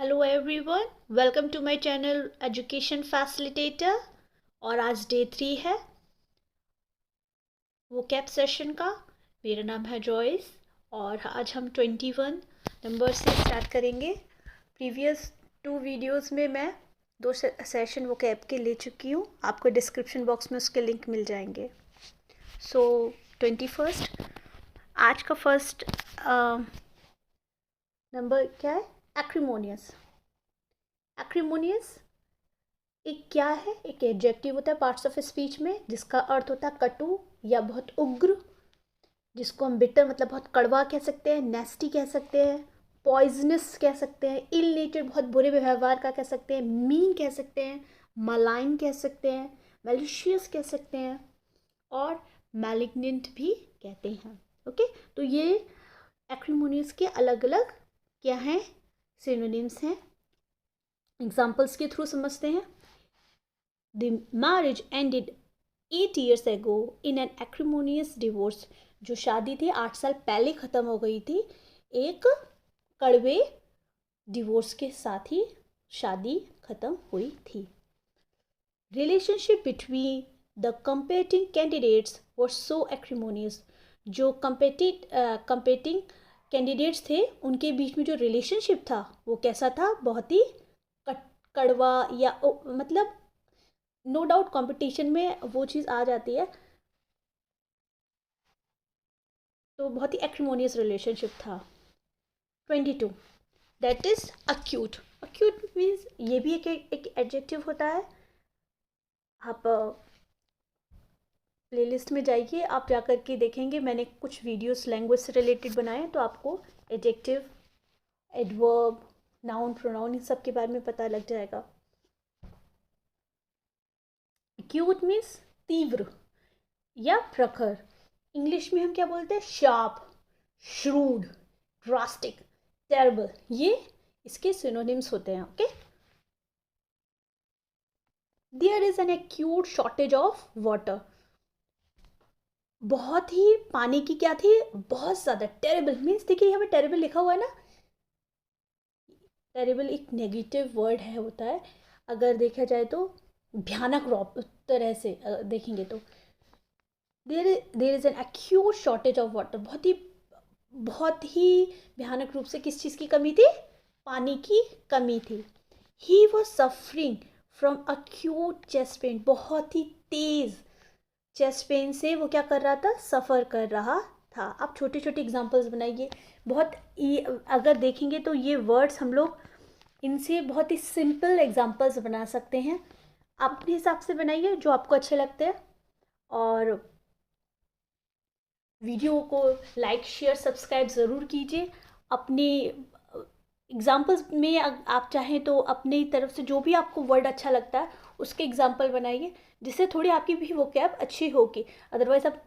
Hello everyone, welcome to my channel education facilitator. और आज day 3 है वो कैप सेशन का। मेरा नाम है जॉयस और आज हम 21 नंबर से स्टार्ट करेंगे। प्रीवियस 2 वीडियोस में मैं 2 सेशन वो कैप के ले चुकी हूँ। आपको डिस्क्रिप्शन बॉक्स में उसके लिंक मिल जाएंगे। सो 21 आज का फर्स्ट नंबर क्या है? एक्रिमोनियस। एक्रिमोनियस एक क्या है? एक एडजेक्टिव होता है पार्ट्स ऑफ स्पीच में जिसका अर्थ होता है कटु या बहुत उग्र, जिसको हम बिटर मतलब बहुत कड़वा कह सकते हैं, नेस्टी कह सकते हैं, पॉइजनस कह सकते हैं, इल नेचर बहुत बुरे व्यवहार का कह सकते हैं, मीन कह सकते हैं, मलाइन कह सकते हैं, मैलिशियस कह सकते हैं और मैलिग्नेंट भी कहते हैं। ओके, तो ये एक्रिमोनियस के अलग अलग क्या हैं? सिनोनिम्स हैं। एग्जाम्पल्स के थ्रू समझते हैं। The marriage ended 8 years ago in an acrimonious divorce. जो शादी थी 8 साल पहले ख़त्म हो गई थी, एक कड़वे डिवोर्स के साथ ही शादी ख़त्म हुई थी। Relationship between the competing candidates was so acrimonious. जो competing कैंडिडेट्स थे उनके बीच में जो रिलेशनशिप था वो कैसा था? बहुत ही कड़वा या मतलब नो डाउट कंपटीशन में वो चीज़ आ जाती है, तो बहुत ही एक्रिमोनियस रिलेशनशिप था। 22 that is acute. Acute means ये भी एक एडजेक्टिव होता है। आप प्लेलिस्ट में जाइए, आप जा कर के देखेंगे, मैंने कुछ वीडियोस लैंग्वेज से रिलेटेड बनाए तो आपको एडजेक्टिव, एडवर्ब, नाउन, प्रोनाउन इन सब के बारे में पता लग जाएगा। एक्यूट मीन्स तीव्र या प्रखर। इंग्लिश में हम क्या बोलते हैं? शार्प, श्रूड, ड्रास्टिक, टेरेबल, ये इसके सिनोनिम्स होते हैं। Okay, there is an acute shortage of water. बहुत ही पानी की क्या थी? बहुत ज़्यादा। टेरेबल मीन्स, देखिए यहाँ पे टेरेबल लिखा हुआ है ना, टेरेबल एक नेगेटिव वर्ड है, होता है अगर देखा जाए तो भयानक तरह से देखेंगे तो there is an acute shortage of water. बहुत ही भयानक रूप से किस चीज़ की कमी थी? पानी की कमी थी। He was suffering from acute chest pain. बहुत ही तेज़ चेस्ट पेन से वो क्या कर रहा था? सफ़र कर रहा था। आप छोटे छोटे एग्जाम्पल्स बनाइए। अगर देखेंगे तो ये वर्ड्स हम लोग इनसे बहुत ही सिंपल एग्जाम्पल्स बना सकते हैं। आप अपने हिसाब से बनाइए जो आपको अच्छे लगते हैं, और वीडियो को लाइक, शेयर, सब्सक्राइब ज़रूर कीजिए। अपने एग्जाम्पल्स में आप चाहें तो अपनी तरफ से जो भी आपको वर्ड अच्छा लगता है उसके एग्जाम्पल बनाइए, जिससे थोड़ी आपकी भी वोकैब अच्छी होगी। अदरवाइज़ आप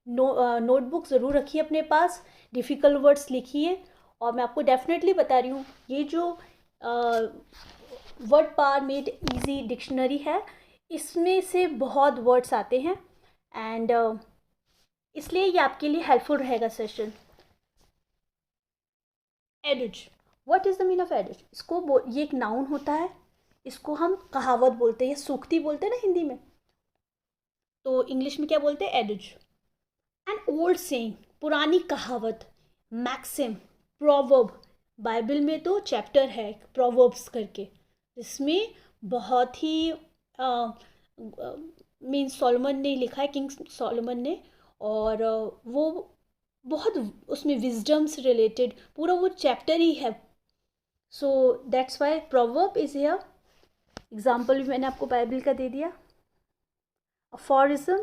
नोटबुक ज़रूर रखिए अपने पास, डिफ़िकल्ट वर्ड्स लिखिए। और मैं आपको डेफिनेटली बता रही हूँ, ये जो word power made easy dictionary है, इसमें से बहुत वर्ड्स आते हैं एंड इसलिए ये आपके लिए हेल्पफुल रहेगा session. Adage, what is the mean of adage? ये एक नाउन होता है, इसको हम कहावत बोलते हैं या सूक्ति बोलते हैं ना हिंदी में, तो इंग्लिश में क्या बोलते हैं? एडज। एन ओल्ड सेइंग, पुरानी कहावत, मैक्सिम, प्रोवर्ब। बाइबल में तो चैप्टर है प्रोवर्ब्स करके, जिसमें बहुत ही मीन सोलोमन ने लिखा है, किंग सोलोमन ने, और वो बहुत उसमें विजडम से रिलेटेड पूरा वो चैप्टर ही है। So that's why proverb is here. Example भी मैंने आपको बाइबल का दे दिया। Aphorism,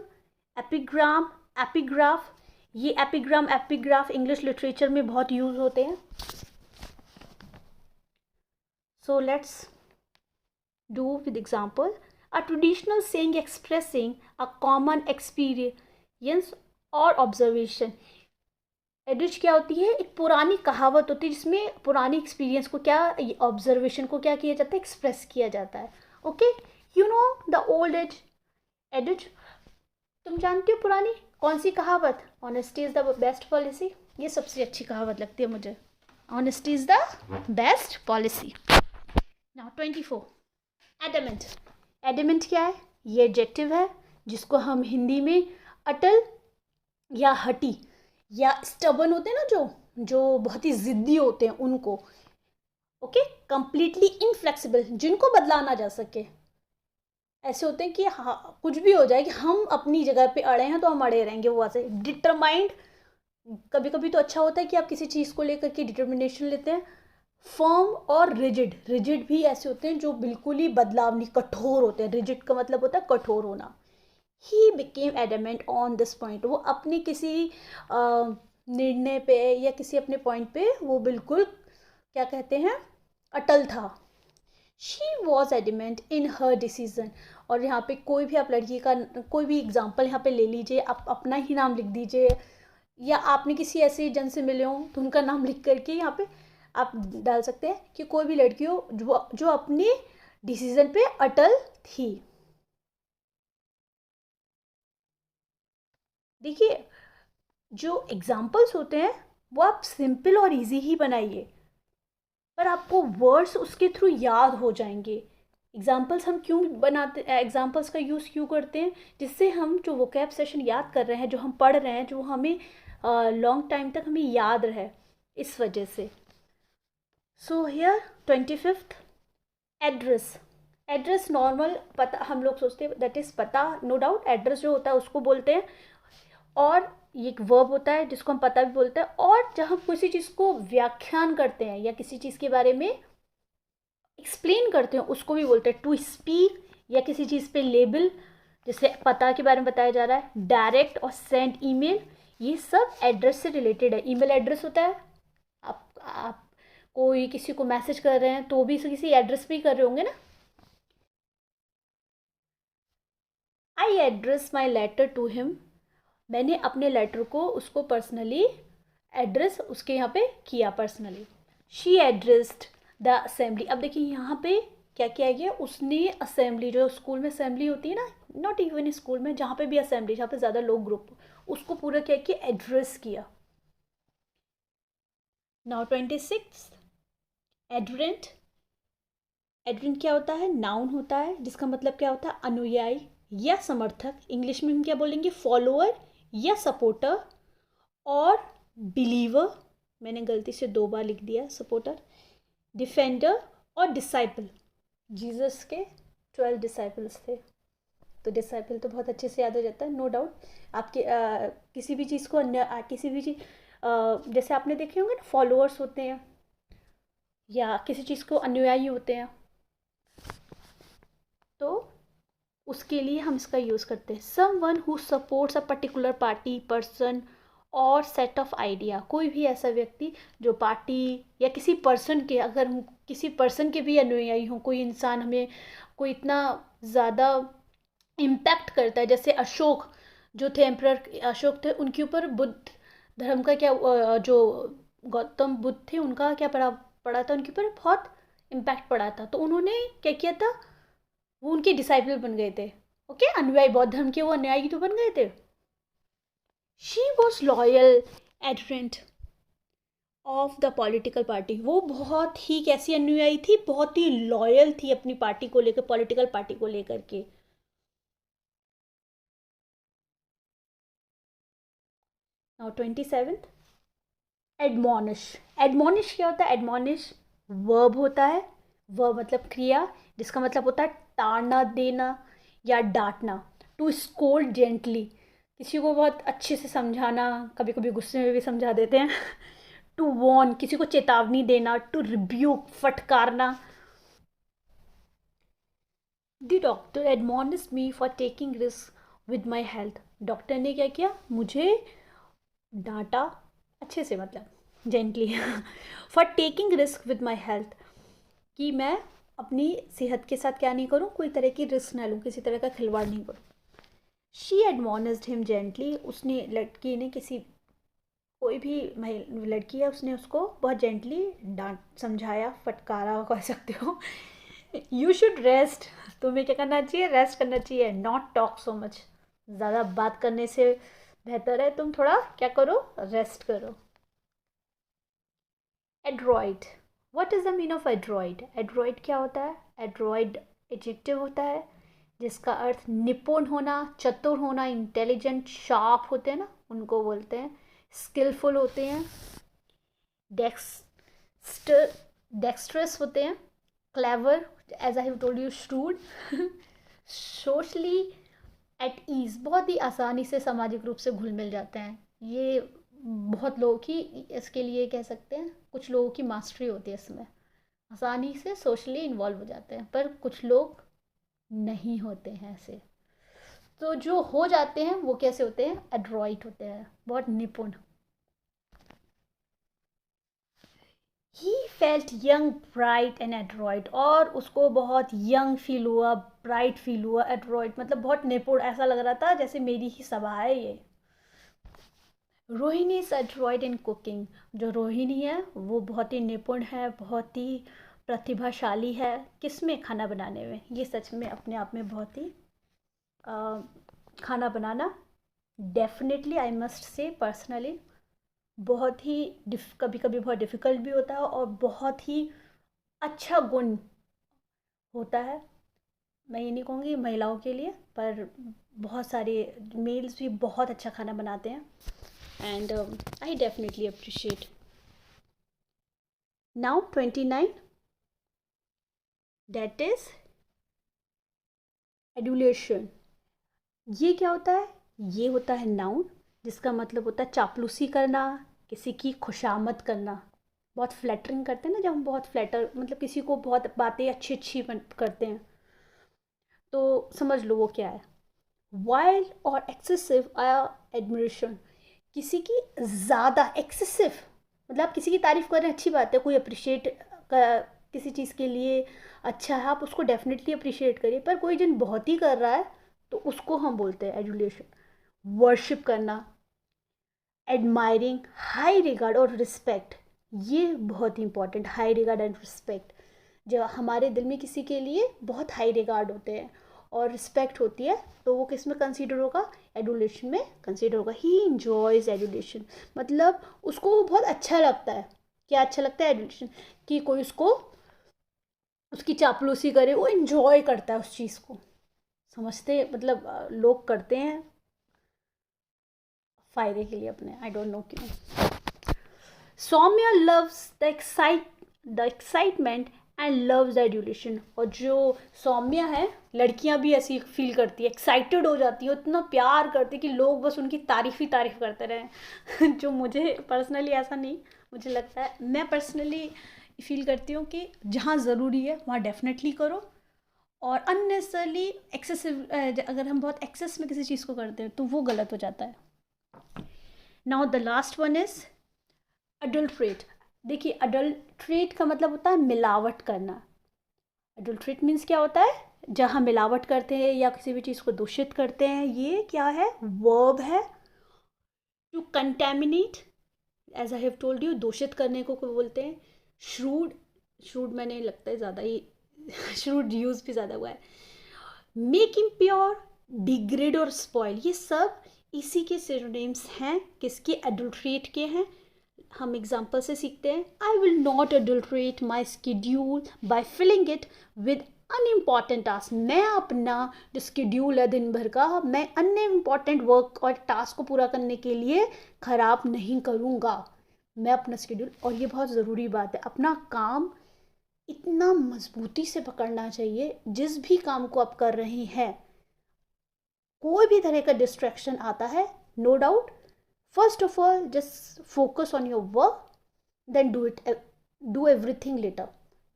epigram, epigraph. ये एपिग्राफ इंग्लिश लिटरेचर में बहुत यूज होते हैं। So let's do with example. A traditional saying expressing a common experience और ऑब्जर्वेशन। एडज क्या होती है? एक पुरानी कहावत होती है जिसमें पुरानी एक्सपीरियंस को क्या, ऑब्जर्वेशन को क्या किया जाता है? एक्सप्रेस किया जाता है। Okay, you know the old adage. तुम जानती हो पुरानी कौन सी कहावत? Honesty is the best policy. ये सबसे अच्छी कहावत लगती है मुझे, honesty is the best policy. Now 24 adamant. Adamant क्या है? ये एडजेक्टिव है जिसको हम हिंदी में अटल या हटी या स्टबन होते हैं ना, जो बहुत ही ज़िद्दी होते हैं उनको। ओके, कंप्लीटली इनफ्लेक्सिबल, जिनको बदला ना जा सके। ऐसे होते हैं कि हाँ कुछ भी हो जाए कि हम अपनी जगह पे अड़े हैं तो हम अड़े रहेंगे, वो ऐसे डिटरमाइंड। कभी कभी तो अच्छा होता है कि आप किसी चीज़ को लेकर के डिटर्मिनेशन लेते हैं। फर्म और रिजिड, रिजिड भी ऐसे होते हैं जो बिल्कुल ही बदलाव नहीं, कठोर होते हैं। रिजिड का मतलब होता है कठोर होना। He became adamant on this point, वो अपने किसी निर्णय पे या किसी अपने पॉइंट पे वो बिल्कुल क्या कहते हैं, अटल था। She was adamant in her decision. और यहाँ पे कोई भी आप लड़की का कोई भी एग्जाम्पल यहाँ पे ले लीजिए, आप अपना ही नाम लिख दीजिए, या आपने किसी ऐसे जन से मिले हो तो उनका नाम लिख करके यहाँ पे आप डाल सकते हैं कि कोई भी लड़की हो जो अपने डिसीजन पे अटल थी। देखिए, जो एग्जाम्पल्स होते हैं वो आप सिंपल और इजी ही बनाइए, पर आपको वर्ड्स उसके थ्रू याद हो जाएंगे। एग्जाम्पल्स हम क्यों बनाते, एग्जाम्पल्स का यूज़ क्यों करते हैं? जिससे हम जो वोकैब सेशन याद कर रहे हैं, जो हम पढ़ रहे हैं, जो हमें लॉन्ग टाइम तक हमें याद रहे, इस वजह से। So here 25th address. Address normal पता हम लोग सोचते हैं, दैट इज़ पता, नो डाउट। एड्रेस जो होता है उसको बोलते हैं, और ये एक वर्ब होता है जिसको हम पता भी बोलते हैं। और जब हम किसी चीज़ को व्याख्यान करते हैं या किसी चीज़ के बारे में एक्सप्लेन करते हैं उसको भी बोलते हैं टू स्पीक, या किसी चीज़ पे लेबल, जैसे पता के बारे में बताया जा रहा है। डायरेक्ट और सेंड ईमेल, ये सब एड्रेस से रिलेटेड है। ईमेल एड्रेस होता है, आप कोई किसी को मैसेज कर रहे हैं तो भी किसी एड्रेस पे ही कर रहे होंगे ना। I address my letter to him, मैंने अपने लेटर को उसको पर्सनली एड्रेस उसके यहाँ पे किया personally. She addressed the assembly. अब देखिए यहाँ पे क्या किया गया, उसने असेंबली, जो स्कूल में असेंबली होती है ना, नॉट इवन स्कूल में, जहाँ पे भी असेंबली, जहाँ पे ज़्यादा लोग ग्रुप, उसको पूरा क्या किया, एड्रेस किया। नाउ 26 एडरेंट। एडरेंट क्या होता है? नाउन होता है जिसका मतलब क्या होता है, अनुयायी या समर्थक। इंग्लिश में हम क्या बोलेंगे, फॉलोअर या सपोर्टर। और बिलीवर, मैंने गलती से 2 बार लिख दिया सपोर्टर। डिफेंडर और डिसाइपल। जीसस के 12 डिसाइपल्स थे, तो डिसाइपल तो बहुत अच्छे से याद हो जाता है, नो डाउट। आपके किसी भी चीज़ को किसी भी चीज़ जैसे आपने देखे होंगे ना, फॉलोअर्स होते हैं या किसी चीज़ को अनुयायी होते हैं, तो उसके लिए हम इसका यूज़ करते हैं। Someone who supports a particular party, person और सेट ऑफ आइडिया। कोई भी ऐसा व्यक्ति जो पार्टी या किसी पर्सन के, अगर हम किसी पर्सन के भी अनुयायी हों, कोई इंसान हमें कोई इतना ज़्यादा इम्पैक्ट करता है, जैसे अशोक जो थे, एम्परर अशोक थे, उनके ऊपर बुद्ध धर्म का क्या जो गौतम बुद्ध थे उनका क्या पड़ा पड़ा था, उनके ऊपर बहुत इम्पैक्ट पड़ा था, तो उन्होंने क्या किया था, वो उनके डिसाइपल बन गए थे। ओके, अनुयायी, बौद्ध धर्म के वो अनुयायी तो बन गए थे। She was loyal adherent of the political party. वो बहुत ही कैसी अनुयायी थी, बहुत ही लॉयल थी अपनी पार्टी को लेकर, पॉलिटिकल पार्टी को लेकर के। Now 27 admonish. एडमोनिश क्या होता है? एडमोनिश वर्ब होता है, वर्ब मतलब क्रिया, जिसका मतलब होता है ताड़ना देना या डांटना। टू स्कोल्ड जेंटली, किसी को बहुत अच्छे से समझाना, कभी कभी गुस्से में भी समझा देते हैं। टू वॉर्न, किसी को चेतावनी देना। टू रिब्यूक, फटकारना। The doctor admonish me for taking risk with my health. Doctor ने क्या किया, मुझे डांटा, अच्छे से मतलब gently, for taking risk with my health, कि मैं अपनी सेहत के साथ क्या नहीं करूँ, कोई तरह की रिस्क ना लूँ, किसी तरह का खिलवाड़ नहीं करूँ। शी एडमोनिस्ड हिम जेंटली, उसने, लड़की ने, किसी कोई भी लड़की है, उसने उसको बहुत जेंटली डांट, समझाया, फटकारा कह सकते हो। यू शुड रेस्ट, तुम्हें क्या करना चाहिए, रेस्ट करना चाहिए। नॉट टॉक सो मच, ज़्यादा बात करने से बेहतर है तुम थोड़ा क्या करो, रेस्ट करो। Android what is the mean of Android? Android क्या होता है? एड्रॉइड एडजेक्टिव होता है जिसका अर्थ निपुण होना, चतुर होना, इंटेलिजेंट, शार्प होते हैं ना, उनको बोलते हैं। स्किलफुल होते हैं, डेक्स्ट्रस होते हैं, clever, as I have told you, shrewd, socially at ease, बहुत ही आसानी से सामाजिक रूप से घुल मिल जाते हैं। ये बहुत लोगों की, इसके लिए कह सकते हैं कुछ लोगों की मास्टरी होती है इसमें, आसानी से सोशली इन्वॉल्व हो जाते हैं, पर कुछ लोग नहीं होते हैं ऐसे। तो जो हो जाते हैं वो कैसे होते हैं? एड्रॉइट होते हैं, बहुत निपुण। He felt young, bright and Android, और उसको बहुत यंग फील हुआ, ब्राइट फील हुआ, एड्रॉइड मतलब बहुत निपुण, ऐसा लग रहा था जैसे मेरी ही सभा है ये। Rohini is Android in cooking, जो रोहिणी है वो बहुत ही निपुण है, बहुत ही प्रतिभाशाली है किस में? खाना बनाने में। ये सच में अपने आप में बहुत ही खाना बनाना definitely, I must say personally, बहुत ही कभी कभी बहुत डिफ़िकल्ट भी होता है और बहुत ही अच्छा गुण होता है। मैं ये नहीं कहूँगी महिलाओं के लिए, पर बहुत सारे मेल्स भी बहुत अच्छा खाना बनाते हैं, and I definitely appreciate. Now 29, that is adulation. ये क्या होता है? ये होता है नाउन, जिसका मतलब होता है चापलूसी करना, किसी की खुशामद करना। बहुत फ्लैटरिंग करते हैं ना, जब हम बहुत फ्लैटर मतलब किसी को बहुत बातें अच्छी अच्छी करते हैं, तो समझ लो वो क्या है। वाइल्ड और एक्सेसिव एडमिरेशन, किसी की ज़्यादा, एक्सेसिव मतलब आप किसी की तारीफ़ कर रहे हैं, अच्छी बात है, कोई अप्रिशिएट किसी चीज़ के लिए अच्छा है, आप उसको डेफिनेटली अप्रिशिएट करिए, पर कोई जन बहुत ही कर रहा है तो उसको हम बोलते हैं एडुलेशन। वर्शिप करना, एडमायरिंग, हाई रिगार्ड और रिस्पेक्ट, ये बहुत important, high regard and respect. जब हमारे दिल में किसी के लिए बहुत हाई रिगार्ड होते हैं और रिस्पेक्ट होती है, तो वो किस में कंसीडर होगा? एडुलेशन में कंसीडर होगा। ही इंजॉयज एडुलेशन, मतलब उसको बहुत अच्छा लगता है। क्या अच्छा लगता है? एडुलेशन, कि कोई उसको उसकी चापलूसी करे, वो इंजॉय करता है उस चीज़ को। समझते मतलब लोग करते हैं फ़ायदे के लिए अपने, आई डोंट नो क्यों। Saumya loves the excitement and loves adulation, और जो सौम्या है, लड़कियां भी ऐसी फील करती है, एक्साइटेड हो जाती है, इतना प्यार करती है कि लोग बस उनकी तारीफ़ ही तारीफ़ करते रहें। जो मुझे पर्सनली ऐसा नहीं, मुझे लगता है, मैं पर्सनली फील करती हूँ कि जहाँ ज़रूरी है वहाँ डेफिनेटली करो, और अननेसेसरली एक्सेसिव, अगर हम बहुत एक्सेस में किसी चीज़ को करते हैं तो वो गलत हो जाता है। Now the last one is adulterate. देखिए, अडल्ट्रेट का मतलब होता है मिलावट करना। अडल्ट्रेट मीन्स क्या होता है? जहाँ मिलावट करते हैं या किसी भी चीज़ को दूषित करते हैं। ये क्या है? वर्ब है। To contaminate, as I have told you, दूषित करने को बोलते हैं। श्रूड, श्रूड मैंने लगता है ज़्यादा ही श्रूड यूज भी ज़्यादा हुआ है। मेक इम्प्योर, डिग्रेड और स्पॉइल, ये सब इसी के सिनोनिम्स हैं। किसके? एडल्ट्रेट के हैं। हम एग्जाम्पल से सीखते हैं। I will not adulterate my schedule by filling it with unimportant task. मैं अपना जो स्केड्यूल है दिन भर का, मैं अनइम्पॉर्टेंट वर्क और टास्क को पूरा करने के लिए ख़राब नहीं करूँगा। मैं अपना स्केड्यूल, और ये बहुत ज़रूरी बात है, अपना काम इतना मजबूती से पकड़ना चाहिए, जिस भी काम को आप कर रहे हैं, कोई भी तरह का डिस्ट्रैक्शन आता है, no doubt, first of all just focus on your work, then do everything later.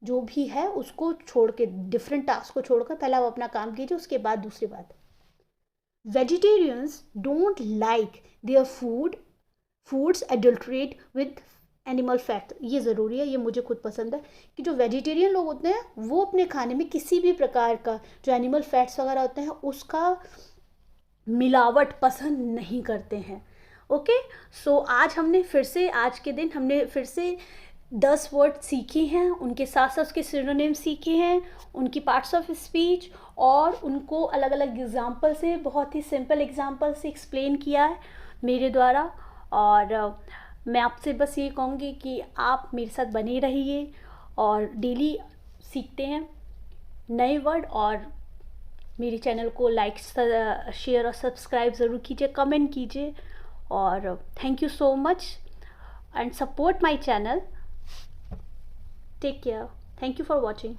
जो भी है उसको छोड़ के, डिफरेंट टास्क को छोड़कर पहले आप अपना काम कीजिए, उसके बाद दूसरी बात। Vegetarians don't like their foods adulterate with animal fat. ये ज़रूरी है, ये मुझे खुद पसंद है कि जो वेजिटेरियन लोग होते हैं वो अपने खाने में किसी भी प्रकार का जो एनिमल फैट्स वगैरह होते हैं उसका मिलावट पसंद नहीं करते हैं। ओके, सो आज हमने फिर से, आज के दिन हमने फिर से 10 वर्ड सीखे हैं, उनके साथ साथ उसके सिनोनिम सीखे हैं, उनकी पार्ट्स ऑफ स्पीच, और उनको अलग अलग एग्जाम्पल से, बहुत ही सिंपल एग्जाम्पल से एक्सप्लेन किया है मेरे द्वारा। और मैं आपसे बस ये कहूँगी कि आप मेरे साथ बने रहिए और डेली सीखते हैं नए वर्ड। और मेरे चैनल को लाइक, शेयर और सब्सक्राइब ज़रूर कीजिए, कमेंट कीजिए। और thank you so much and support my channel. Take care. Thank you for watching.